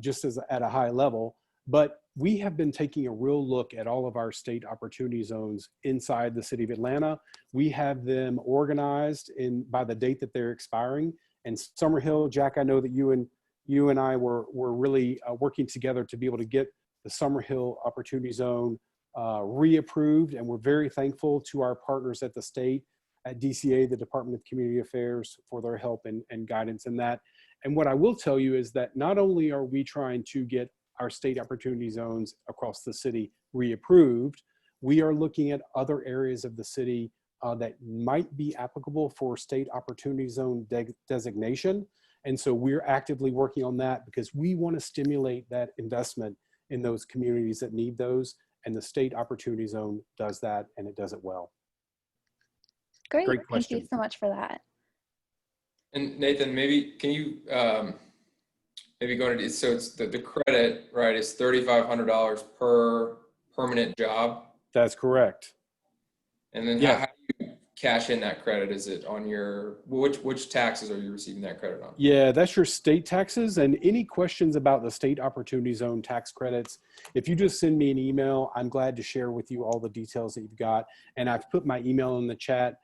just as at a high level. But we have been taking a real look at all of our state opportunity zones inside the city of Atlanta. We have them organized by the date that they're expiring. And Summerhill, Jack, I know that you and I were really working together to be able to get the Summerhill Opportunity Zone reapproved. And we're very thankful to our partners at the state, at DCA, the Department of Community Affairs, for their help and guidance in that. And what I will tell you is that not only are we trying to get our state opportunity zones across the city reapproved, we are looking at other areas of the city that might be applicable for state opportunity zone designation. And so we're actively working on that because we want to stimulate that investment in those communities that need those. And the state opportunity zone does that, and it does it well. Great question. Thank you so much for that. And Nathan, maybe can you maybe go into, so it's the credit, right, is $3,500 per permanent job? That's correct. And then how do you cash in that credit? Is it on your, which taxes are you receiving that credit on? Yeah, that's your state taxes. And any questions about the state opportunity zone tax credits, if you just send me an email, I'm glad to share with you all the details that you've got. And I've put my email in the chat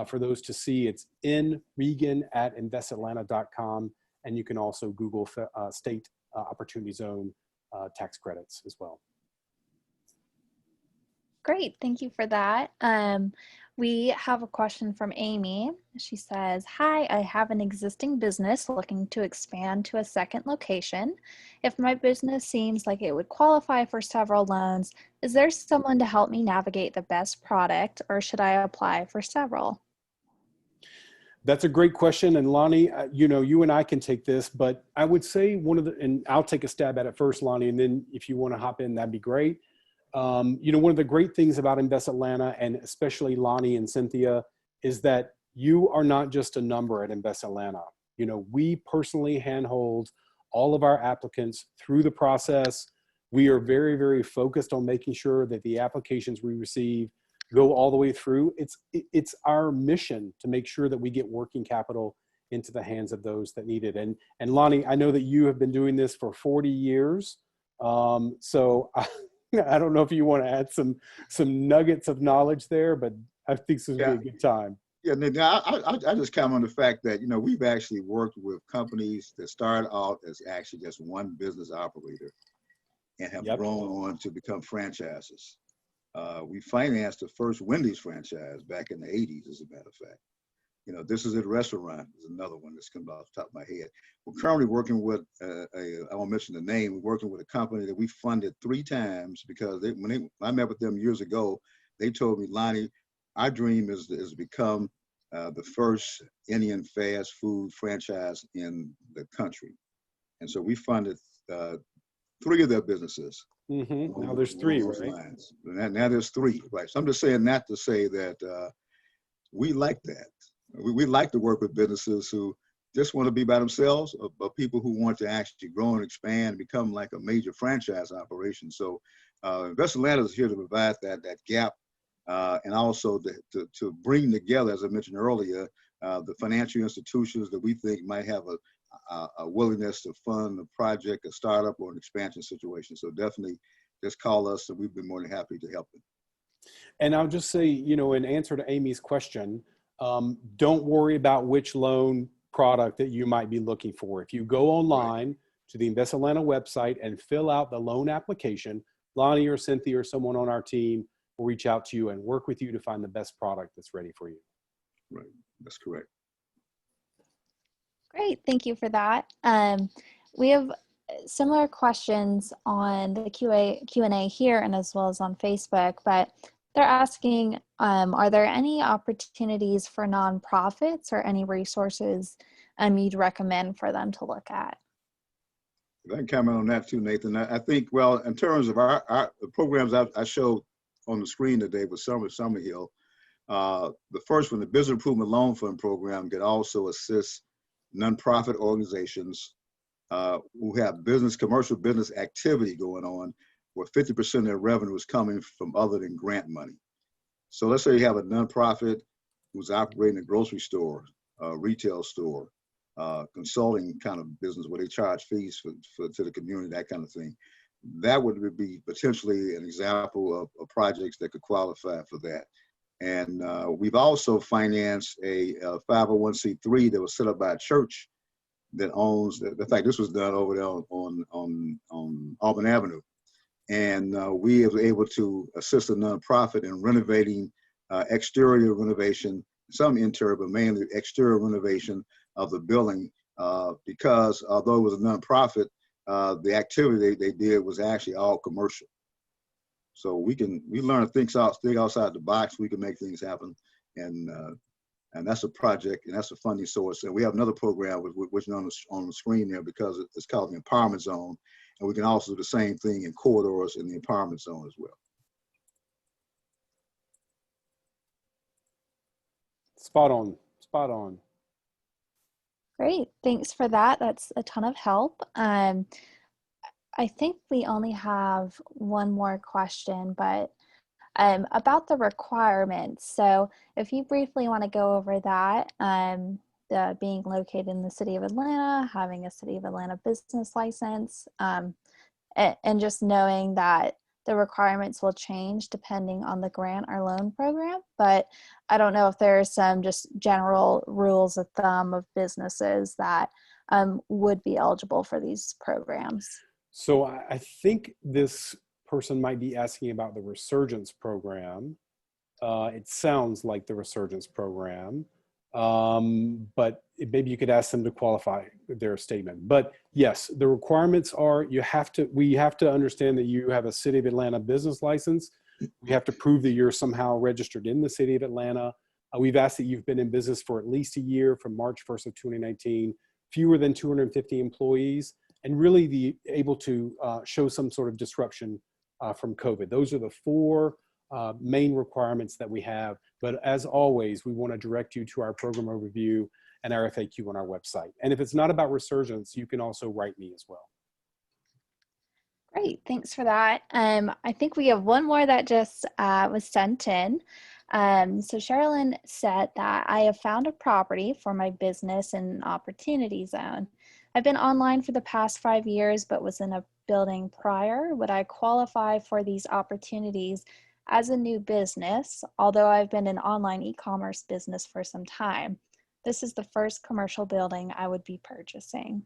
for those to see. It's nregan@investatlanta.com. And you can also Google state opportunity zone tax credits as well. Great, thank you for that. We have a question from Amy. She says, hi, I have an existing business looking to expand to a second location. If my business seems like it would qualify for several loans, is there someone to help me navigate the best product, or should I apply for several? That's a great question. And Lonnie, you and I can take this, but I would say and I'll take a stab at it first, Lonnie, and then if you want to hop in, that'd be great. One of the great things about Invest Atlanta, and especially Lonnie and Cynthia, is that you are not just a number at Invest Atlanta. We personally handhold all of our applicants through the process. We are very, very focused on making sure that the applications we receive go all the way through. It's our mission to make sure that we get working capital into the hands of those that need it. And Lonnie, I know that you have been doing this for 40 years. So I don't know if you want to add some nuggets of knowledge there, but I think this would be a good time. Yeah, Nick, I just comment on the fact that, you know, we've actually worked with companies that started out as actually just one business operator and have grown on to become franchises. We financed the first Wendy's franchise back in the 80s, as a matter of fact. You know, This Is It Restaurant is another one that's coming off the top of my head. We're currently working with, I won't mention the name, we're working with a company that we funded 3 times because when I met with them years ago, they told me, Lonnie, our dream is to become the first Indian fast food franchise in the country. And so we funded 3 of their businesses. Now there's 3, right? Now there's 3, right? So I'm just saying that to say that we like that. We like to work with businesses who just want to be by themselves, or people who want to actually grow and expand and become like a major franchise operation. So Invest Atlanta is here to provide that gap and also to bring together, as I mentioned earlier, the financial institutions that we think might have a willingness to fund a project, a startup, or an expansion situation. So definitely just call us and we'd be more than happy to help them. And I'll just say, you know, in answer to Amy's question, don't worry about which loan product that you might be looking for. If you go online to the Invest Atlanta website and fill out the loan application, Lonnie or Cynthia or someone on our team will reach out to you and work with you to find the best product that's ready for you. Right, that's correct. Great, thank you for that. We have similar questions on the Q&A here and as well as on Facebook, but they're asking, are there any opportunities for nonprofits or any resources you'd recommend for them to look at? I can comment on that too, Nathan. I think, well, in terms of our programs I showed on the screen today with Summerhill, the first one, the Business Improvement Loan Fund program, could also assist nonprofit organizations who have commercial business activity going on, where 50% of their revenue is coming from other than grant money. So let's say you have a nonprofit who's operating a grocery store, a retail store, consulting kind of business where they charge fees to the community, that kind of thing. That would be potentially an example of projects that could qualify for that. And we've also financed a 501c3 that was set up by a church that owns, in fact, this was done over there on Auburn Avenue. And we were able to assist a nonprofit in renovating exterior renovation, some interior, but mainly exterior renovation of the building, because although it was a nonprofit, the activity they did was actually all commercial. So we learn to think outside the box. We can make things happen, and that's a project and that's a funding source. And we have another program which is on the screen there because it's called the Empowerment Zone, and we can also do the same thing in corridors in the Empowerment Zone as well. Spot on, spot on. Great, thanks for that. That's a ton of help. I think we only have one more question, but about the requirements. So if you briefly want to go over that, being located in the city of Atlanta, having a city of Atlanta business license, and just knowing that the requirements will change depending on the grant or loan program. But I don't know if there's some just general rules of thumb of businesses that would be eligible for these programs. So I think this person might be asking about the Resurgence program. It sounds like the Resurgence program, but maybe you could ask them to qualify their statement. But yes, the requirements are we have to understand that you have a City of Atlanta business license. We have to prove that you're somehow registered in the City of Atlanta. We've asked that you've been in business for at least a year from March 1st of 2019, fewer than 250 employees, and really able to show some sort of disruption from COVID. Those are the 4 main requirements that we have. But as always, we want to direct you to our program overview and our FAQ on our website. And if it's not about Resurgence, you can also write me as well. Great, thanks for that. I think we have one more that just was sent in. So Sherilyn said that I have found a property for my business in an opportunity zone. I've been online for the past 5 years, but was in a building prior. Would I qualify for these opportunities as a new business, although I've been in online e-commerce business for some time? This is the first commercial building I would be purchasing.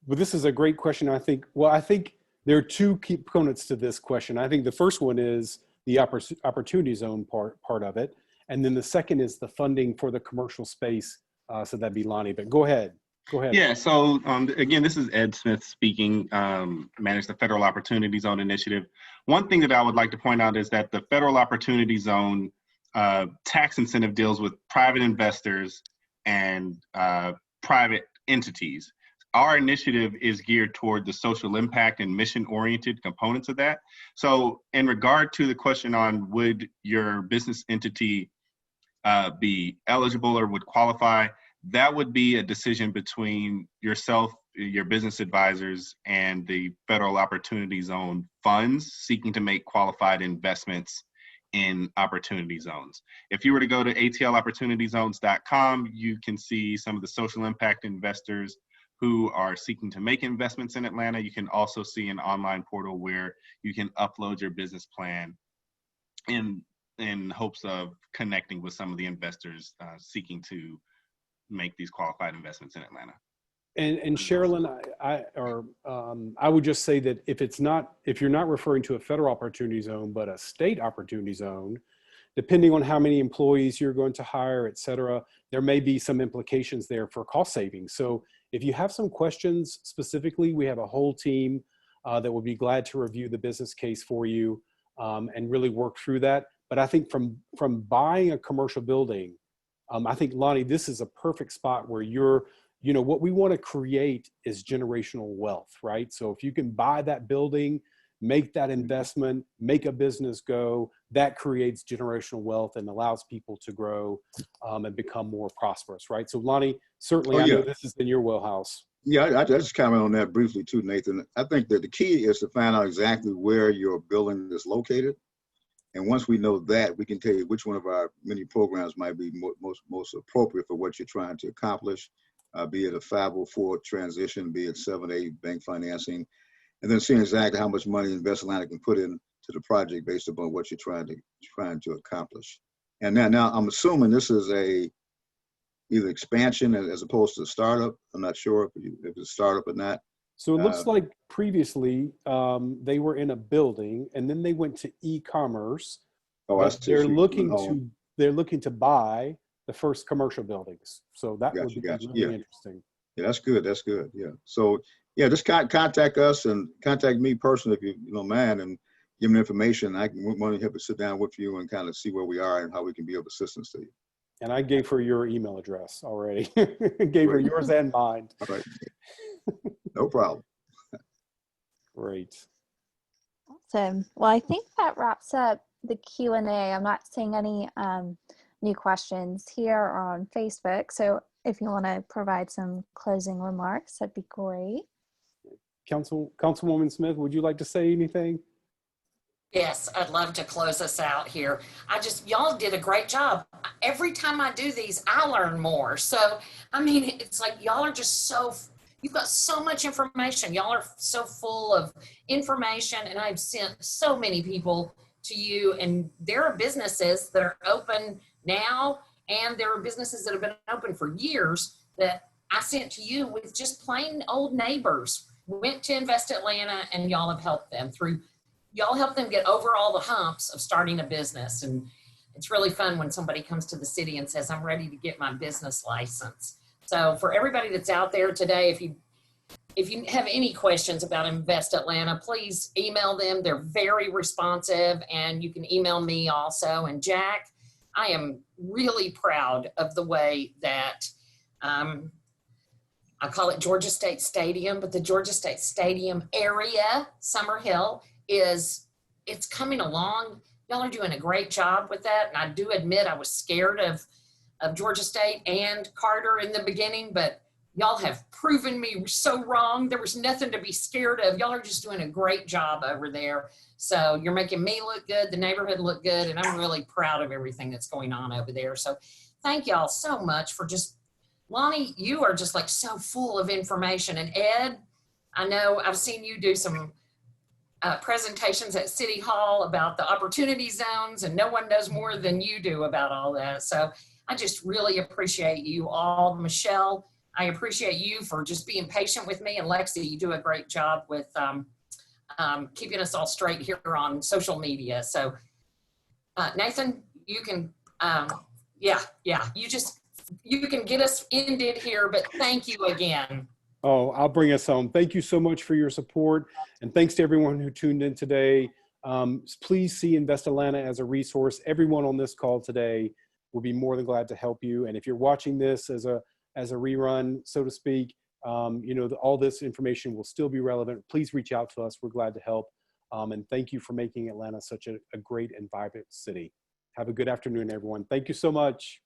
This is a great question. I think there are two key components to this question. I think the first one is the opportunity zone part of it. And then the second is the funding for the commercial space. So that'd be Lonnie, but go ahead. Yeah, so again, this is Ed Smith speaking, manage the Federal Opportunity Zone Initiative. One thing that I would like to point out is that the Federal Opportunity Zone tax incentive deals with private investors and private entities. Our initiative is geared toward the social impact and mission-oriented components of that. So in regard to the question on would your business entity be eligible or would qualify, that would be a decision between yourself, your business advisors, and the Federal Opportunity Zone funds seeking to make qualified investments in opportunity zones. If you were to go to atlopportunityzones.com, you can see some of the social impact investors who are seeking to make investments in Atlanta. You can also see an online portal where you can upload your business plan in hopes of connecting with some of the investors seeking to make these qualified investments in Atlanta. And Sherilyn, I would just say that if you're not referring to a federal opportunity zone, but a state opportunity zone, depending on how many employees you're going to hire, et cetera, there may be some implications there for cost savings. So if you have some questions specifically, we have a whole team that will be glad to review the business case for you and really work through that. But I think from buying a commercial building, I think, Lonnie, this is a perfect spot where what we want to create is generational wealth, right? So if you can buy that building, make that investment, make a business go, that creates generational wealth and allows people to grow and become more prosperous, right? So Lonnie, certainly I know this is in your wheelhouse. Yeah, I just comment on that briefly too, Nathan. I think that the key is to find out exactly where your building is located. And once we know that, we can tell you which one of our many programs might be most appropriate for what you're trying to accomplish, be it a 504 transition, be it 7(a) bank financing, and then seeing exactly how much money Invest Atlanta can put into the project based upon what you're trying to accomplish. And now I'm assuming this is either expansion as opposed to a startup. I'm not sure if it's a startup or not. So it looks like previously they were in a building and then they went to e-commerce. They're looking to buy the first commercial buildings. So that would be really interesting. Yeah, that's good. That's good. Yeah. So yeah, just contact us and contact me personally if you don't mind, and give me information. I want to help to sit down with you and kind of see where we are and how we can be of assistance to you. And I gave her your email address already. Gave her yours and mine. All right. No problem. Great. Awesome. Well, I think that wraps up the Q&A. I'm not seeing any new questions here or on Facebook. So if you want to provide some closing remarks, that'd be great. Councilwoman Smith, would you like to say anything? Yes, I'd love to close us out here. Y'all did a great job. Every time I do these, I learn more. So, I mean, it's like y'all are just you've got so much information. Y'all are so full of information, and I've sent so many people to you, and there are businesses that are open now, and there are businesses that have been open for years that I sent to you with just plain old neighbors. Went to Invest Atlanta, and y'all have helped them get over all the humps of starting a business. And it's really fun when somebody comes to the city and says, I'm ready to get my business license. So for everybody that's out there today, if you have any questions about Invest Atlanta, please email them. They're very responsive, and you can email me also. And Jack, I am really proud of the way that I call it Georgia State Stadium, but the Georgia State Stadium area, Summerhill, it's coming along. Y'all are doing a great job with that. And I do admit I was scared of Georgia State and Carter in the beginning, but y'all have proven me so wrong. There was nothing to be scared of. Y'all are just doing a great job over there. So you're making me look good, the neighborhood look good, and I'm really proud of everything that's going on over there. So thank y'all so much for just, Lonnie, you are just like so full of information. And Ed, I know I've seen you do some presentations at City Hall about the opportunity zones, and no one knows more than you do about all that. So I just really appreciate you all. Michelle, I appreciate you for just being patient with me. And Lexi, you do a great job with keeping us all straight here on social media. So Nathan, you can, you can get us ended here, but thank you again. Oh, I'll bring us home. Thank you so much for your support. And thanks to everyone who tuned in today. Please see Invest Atlanta as a resource. Everyone on this call today will be more than glad to help you. And if you're watching this as a rerun, so to speak, all this information will still be relevant. Please reach out to us. We're glad to help. And thank you for making Atlanta such a great and vibrant city. Have a good afternoon, everyone. Thank you so much.